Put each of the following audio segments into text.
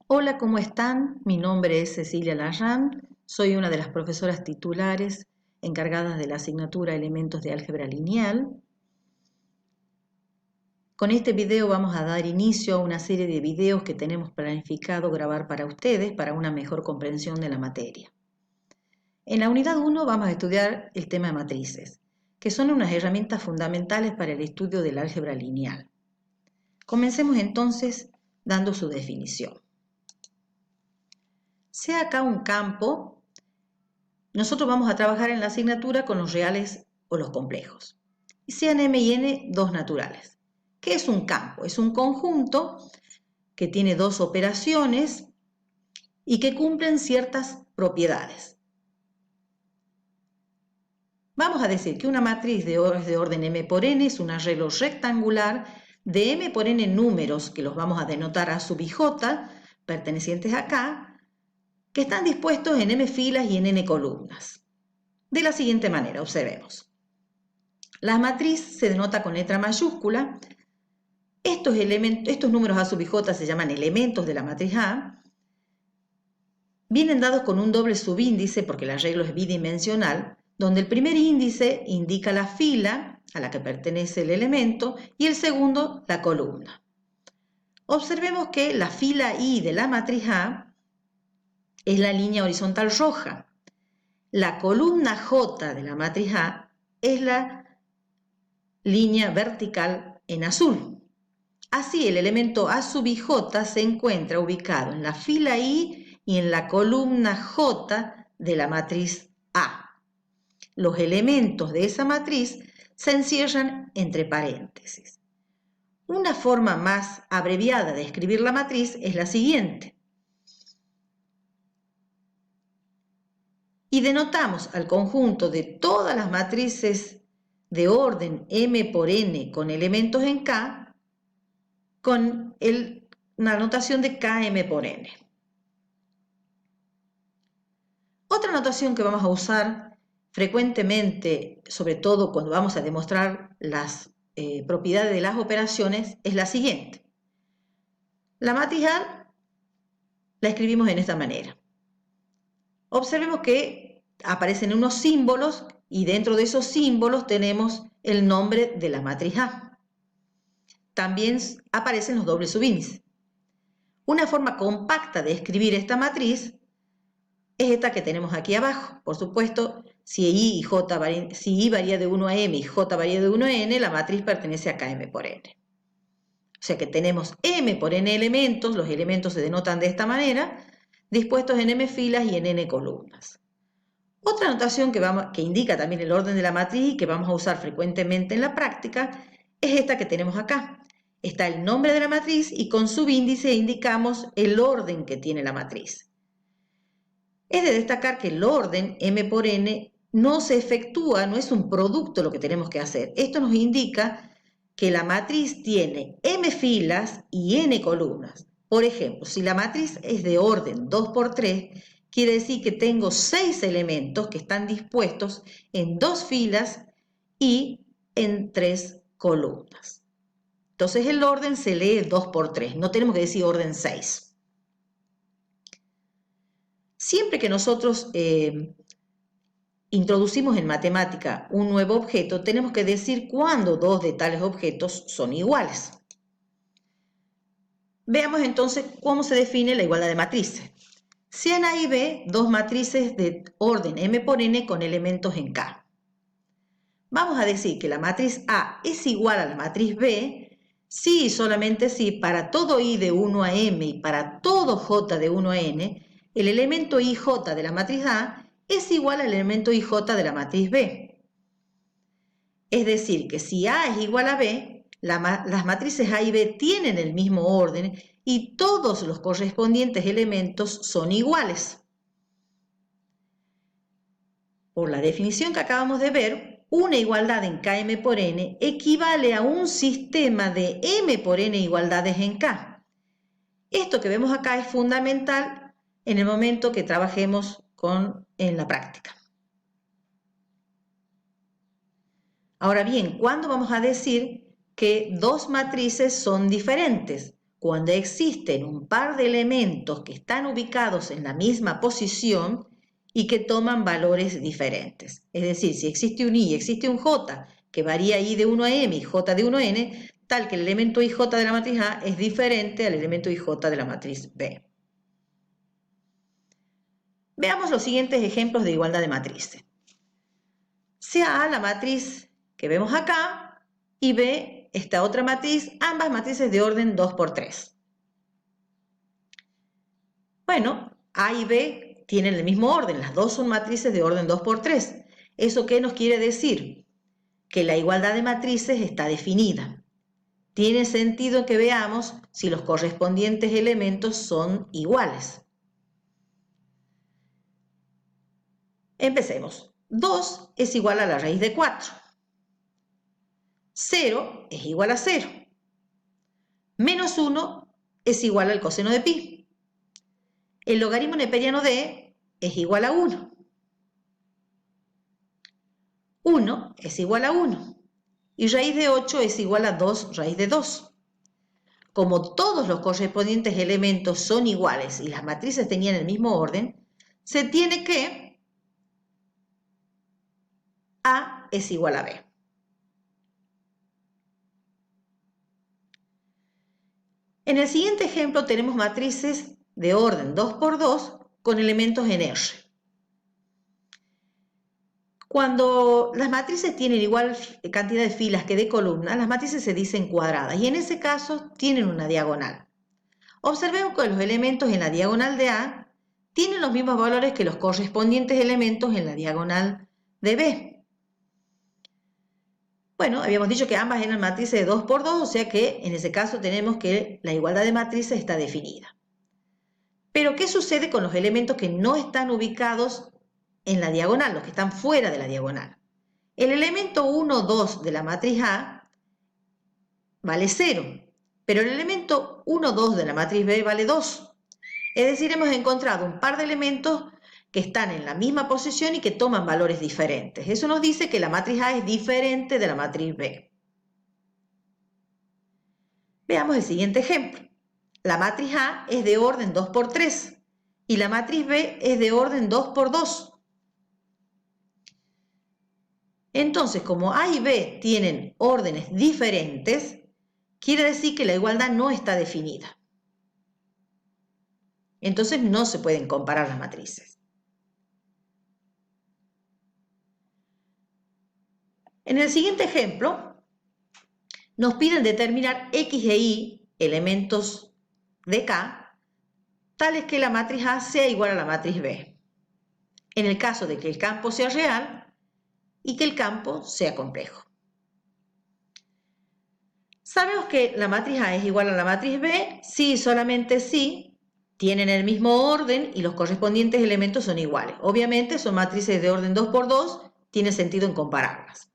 Hola, ¿cómo están? Mi nombre es Cecilia Larrán, soy una de las profesoras titulares encargadas de la asignatura Elementos de Álgebra Lineal. Con este video vamos a dar inicio a una serie de videos que tenemos planificado grabar para ustedes para una mejor comprensión de la materia. En la unidad 1 vamos a estudiar el tema de matrices, que son unas herramientas fundamentales para el estudio del álgebra lineal. Comencemos entonces dando su definición. Sea acá un campo, nosotros vamos a trabajar en la asignatura con los reales o los complejos. Y sean M y N dos naturales. ¿Qué es un campo? Es un conjunto que tiene dos operaciones y que cumplen ciertas propiedades. Vamos a decir que una matriz de orden M por N es un arreglo rectangular de M por N números, que los vamos a denotar A sub i j, pertenecientes acá, que están dispuestos en M filas y en N columnas. De la siguiente manera, observemos. La matriz se denota con letra mayúscula. Estos números A sub i j se llaman elementos de la matriz A. Vienen dados con un doble subíndice porque el arreglo es bidimensional, donde el primer índice indica la fila a la que pertenece el elemento y el segundo la columna. Observemos que la fila I de la matriz A es la línea horizontal roja. La columna J de la matriz A es la línea vertical en azul. Así, el elemento A sub i j se encuentra ubicado en la fila I y en la columna J de la matriz A. Los elementos de esa matriz se encierran entre paréntesis. Una forma más abreviada de escribir la matriz es la siguiente. Y denotamos al conjunto de todas las matrices de orden M por N con elementos en K con una notación de Km por N. Otra notación que vamos a usar frecuentemente, sobre todo cuando vamos a demostrar las propiedades de las operaciones, es la siguiente. La matriz A la escribimos en esta manera. Observemos que aparecen unos símbolos y dentro de esos símbolos tenemos el nombre de la matriz A. También aparecen los dobles subíndices. Una forma compacta de escribir esta matriz es esta que tenemos aquí abajo. Por supuesto, si I varía de 1 a M y J varía de 1 a N, la matriz pertenece a Km por N. O sea que tenemos M por N elementos, los elementos se denotan de esta manera, dispuestos en M filas y en N columnas. Otra notación que indica también el orden de la matriz y que vamos a usar frecuentemente en la práctica es esta que tenemos acá. Está el nombre de la matriz y con subíndice indicamos el orden que tiene la matriz. Es de destacar que el orden M por N no se efectúa, no es un producto lo que tenemos que hacer. Esto nos indica que la matriz tiene M filas y N columnas. Por ejemplo, si la matriz es de orden 2 por 3, quiere decir que tengo 6 elementos que están dispuestos en 2 filas y en 3 columnas. Entonces el orden se lee 2 por 3, no tenemos que decir orden 6. Siempre que nosotros introducimos en matemática un nuevo objeto, tenemos que decir cuándo dos de tales objetos son iguales. Veamos entonces cómo se define la igualdad de matrices. Sean A y B dos matrices de orden M por N con elementos en K. Vamos a decir que la matriz A es igual a la matriz B si y solamente si para todo I de 1 a M y para todo J de 1 a N, el elemento IJ de la matriz A es igual al elemento IJ de la matriz B. Es decir, que si A es igual a B, las matrices A y B tienen el mismo orden y todos los correspondientes elementos son iguales. Por la definición que acabamos de ver, una igualdad en Km por N equivale a un sistema de M por N igualdades en K. Esto que vemos acá es fundamental en el momento que trabajemos en la práctica. Ahora bien, ¿cuándo vamos a decir que dos matrices son diferentes? cuando existen un par de elementos que están ubicados en la misma posición y que toman valores diferentes. Es decir, si existe un I y existe un J que varía I de 1 a M y J de 1 a N, tal que el elemento IJ de la matriz A es diferente al elemento IJ de la matriz B. Veamos los siguientes ejemplos de igualdad de matrices. Sea A la matriz que vemos acá y B esta otra matriz, ambas matrices de orden 2 por 3. Bueno, A y B tienen el mismo orden, las dos son matrices de orden 2 por 3. ¿Eso qué nos quiere decir? Que la igualdad de matrices está definida. Tiene sentido que veamos si los correspondientes elementos son iguales. Empecemos. 2 es igual a la raíz de 4. 0 es igual a 0. Menos 1 es igual al coseno de pi. El logaritmo neperiano de es igual a 1. 1 es igual a 1. Y raíz de 8 es igual a 2 raíz de 2. Como todos los correspondientes elementos son iguales y las matrices tenían el mismo orden, se tiene que A es igual a B. En el siguiente ejemplo tenemos matrices de orden 2 por 2 con elementos en R. Cuando las matrices tienen igual cantidad de filas que de columnas, las matrices se dicen cuadradas y en ese caso tienen una diagonal. Observemos que los elementos en la diagonal de A tienen los mismos valores que los correspondientes elementos en la diagonal de B. Bueno, habíamos dicho que ambas eran matrices de 2 por 2, o sea que en ese caso tenemos que la igualdad de matrices está definida. Pero, ¿qué sucede con los elementos que no están ubicados en la diagonal, los que están fuera de la diagonal? El elemento 1, 2 de la matriz A vale 0, pero el elemento 1, 2 de la matriz B vale 2. Es decir, hemos encontrado un par de elementos que están en la misma posición y que toman valores diferentes. Eso nos dice que la matriz A es diferente de la matriz B. Veamos el siguiente ejemplo. La matriz A es de orden 2 por 3 y la matriz B es de orden 2 por 2. Entonces, como A y B tienen órdenes diferentes, quiere decir que la igualdad no está definida. Entonces no se pueden comparar las matrices. En el siguiente ejemplo, nos piden determinar X e Y, elementos de K, tales que la matriz A sea igual a la matriz B, en el caso de que el campo sea real y que el campo sea complejo. ¿Sabemos que la matriz A es igual a la matriz B? Sí, solamente sí, tienen el mismo orden y los correspondientes elementos son iguales. Obviamente son matrices de orden 2 por 2, tiene sentido en compararlas.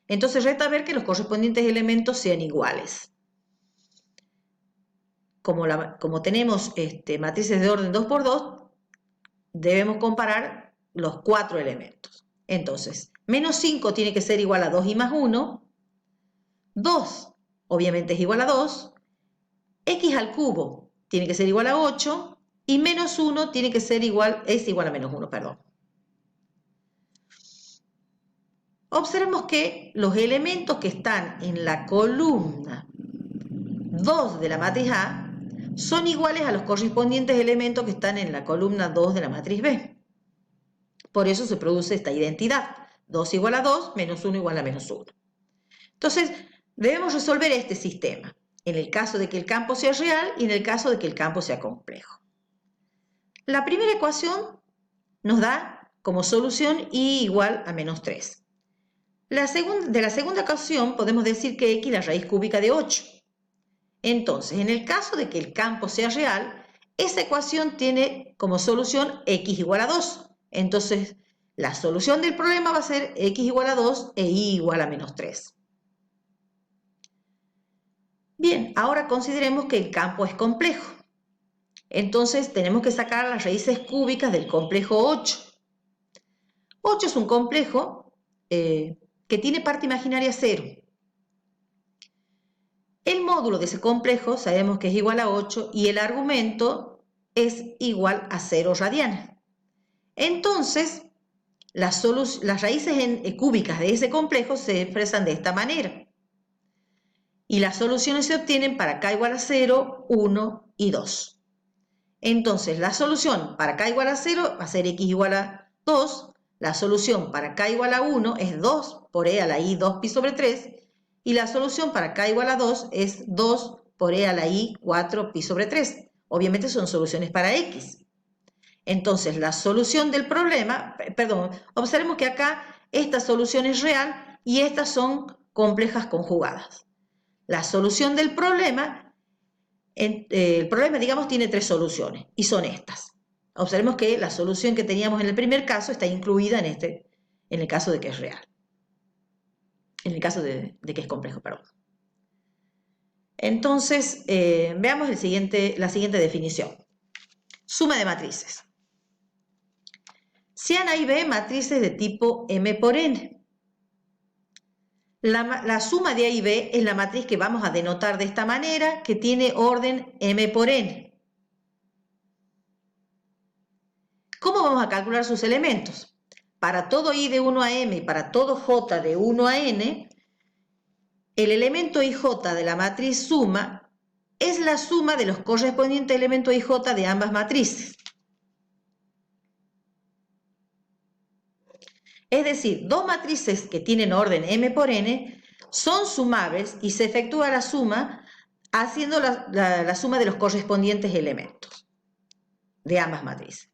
Entonces resta ver que los correspondientes elementos sean iguales. Como tenemos matrices de orden 2 por 2, debemos comparar los 4 elementos. Entonces, menos 5 tiene que ser igual a 2 y más 1. 2 obviamente es igual a 2. X al cubo tiene que ser igual a 8. Y menos 1 tiene que ser es igual a menos 1, perdón. Observemos que los elementos que están en la columna 2 de la matriz A son iguales a los correspondientes elementos que están en la columna 2 de la matriz B. Por eso se produce esta identidad. 2 igual a 2, menos 1 igual a menos 1. Entonces, debemos resolver este sistema, en el caso de que el campo sea real y en el caso de que el campo sea complejo. La primera ecuación nos da como solución y igual a menos 3. De la segunda ecuación podemos decir que x es la raíz cúbica de 8. Entonces, en el caso de que el campo sea real, esa ecuación tiene como solución x igual a 2. Entonces, la solución del problema va a ser x igual a 2 e y igual a menos 3. Bien, ahora consideremos que el campo es complejo. Entonces, tenemos que sacar las raíces cúbicas del complejo 8. 8 es un complejo que tiene parte imaginaria 0. El módulo de ese complejo sabemos que es igual a 8 y el argumento es igual a 0 radianes. Entonces, las raíces cúbicas de ese complejo se expresan de esta manera. Y las soluciones se obtienen para k igual a 0, 1 y 2. Entonces, la solución para k igual a 0 va a ser x igual a 2. La solución para k igual a 1 es 2 por e a la i 2pi sobre 3. Y la solución para k igual a 2 es 2 por e a la i 4pi sobre 3. Obviamente son soluciones para x. Entonces, la solución del problema, observemos que acá esta solución es real y estas son complejas conjugadas. La solución del problema, el problema, digamos, tiene 3 soluciones y son estas. Observemos que la solución que teníamos en el primer caso está incluida en el caso de que es real. En el caso de que es complejo, perdón. Entonces, veamos la siguiente definición. Suma de matrices. Sean A y B matrices de tipo M por N. La suma de A y B es la matriz que vamos a denotar de esta manera, que tiene orden M por N. ¿Cómo vamos a calcular sus elementos? Para todo I de 1 a M y para todo J de 1 a N, el elemento IJ de la matriz suma es la suma de los correspondientes elementos IJ de ambas matrices. Es decir, dos matrices que tienen orden M por N son sumables y se efectúa la suma haciendo la suma de los correspondientes elementos de ambas matrices.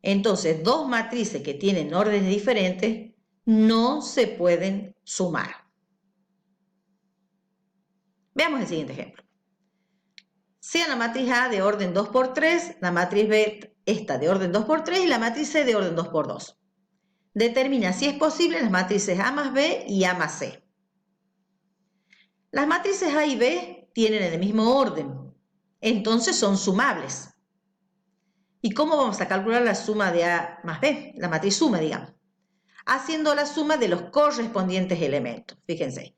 Entonces, dos matrices que tienen órdenes diferentes no se pueden sumar. Veamos el siguiente ejemplo. Sea la matriz A de orden 2 por 3, la matriz B esta de orden 2 por 3 y la matriz C de orden 2 por 2. Determina si es posible las matrices A más B y A más C. Las matrices A y B tienen el mismo orden, entonces son sumables. ¿Y cómo vamos a calcular la suma de A más B? La matriz suma, digamos. Haciendo la suma de los correspondientes elementos. Fíjense,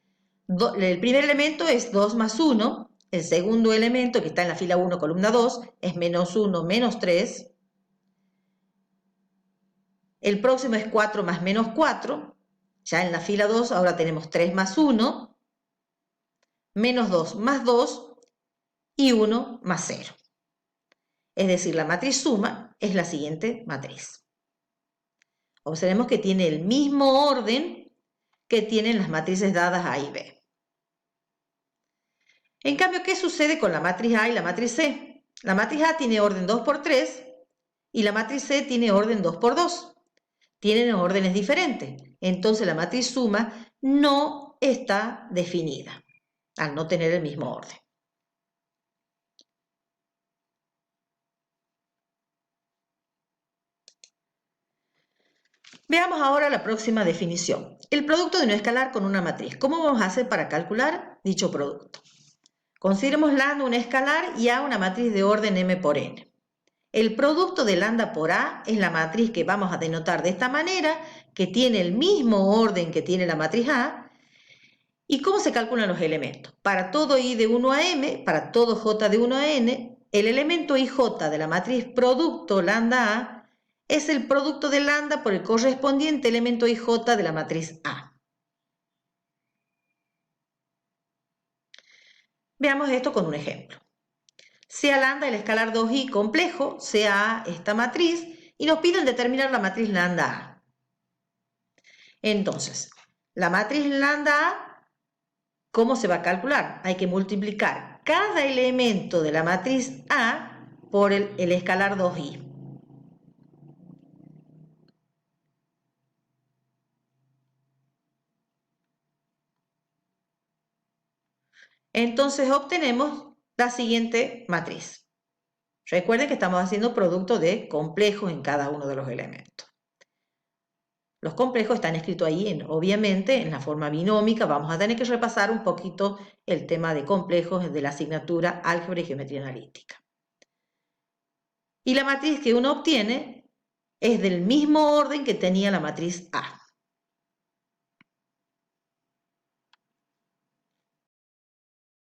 el primer elemento es 2 más 1. El segundo elemento, que está en la fila 1, columna 2, es menos 1, menos 3. El próximo es 4 más menos 4. Ya en la fila 2 ahora tenemos 3 más 1, menos 2 más 2 y 1 más 0. Es decir, la matriz suma es la siguiente matriz. Observemos que tiene el mismo orden que tienen las matrices dadas A y B. En cambio, ¿qué sucede con la matriz A y la matriz C? La matriz A tiene orden 2 por 3 y la matriz C tiene orden 2 por 2. Tienen órdenes diferentes. Entonces la matriz suma no está definida al no tener el mismo orden. Veamos ahora la próxima definición. El producto de no escalar con una matriz. ¿Cómo vamos a hacer para calcular dicho producto? Consideremos lambda una escalar y A una matriz de orden M por N. El producto de lambda por A es la matriz que vamos a denotar de esta manera, que tiene el mismo orden que tiene la matriz A. ¿Y cómo se calculan los elementos? Para todo I de 1 a M, para todo J de 1 a N, el elemento IJ de la matriz producto lambda A es el producto de lambda por el correspondiente elemento IJ de la matriz A. Veamos esto con un ejemplo. Sea lambda el escalar 2i complejo, sea A esta matriz, y nos piden determinar la matriz lambda A. Entonces, la matriz lambda A, ¿cómo se va a calcular? Hay que multiplicar cada elemento de la matriz A por el escalar 2i. Entonces obtenemos la siguiente matriz. Recuerden que estamos haciendo producto de complejos en cada uno de los elementos. Los complejos están escritos ahí, obviamente, en la forma binómica. Vamos a tener que repasar un poquito el tema de complejos de la asignatura Álgebra y Geometría Analítica. Y la matriz que uno obtiene es del mismo orden que tenía la matriz A.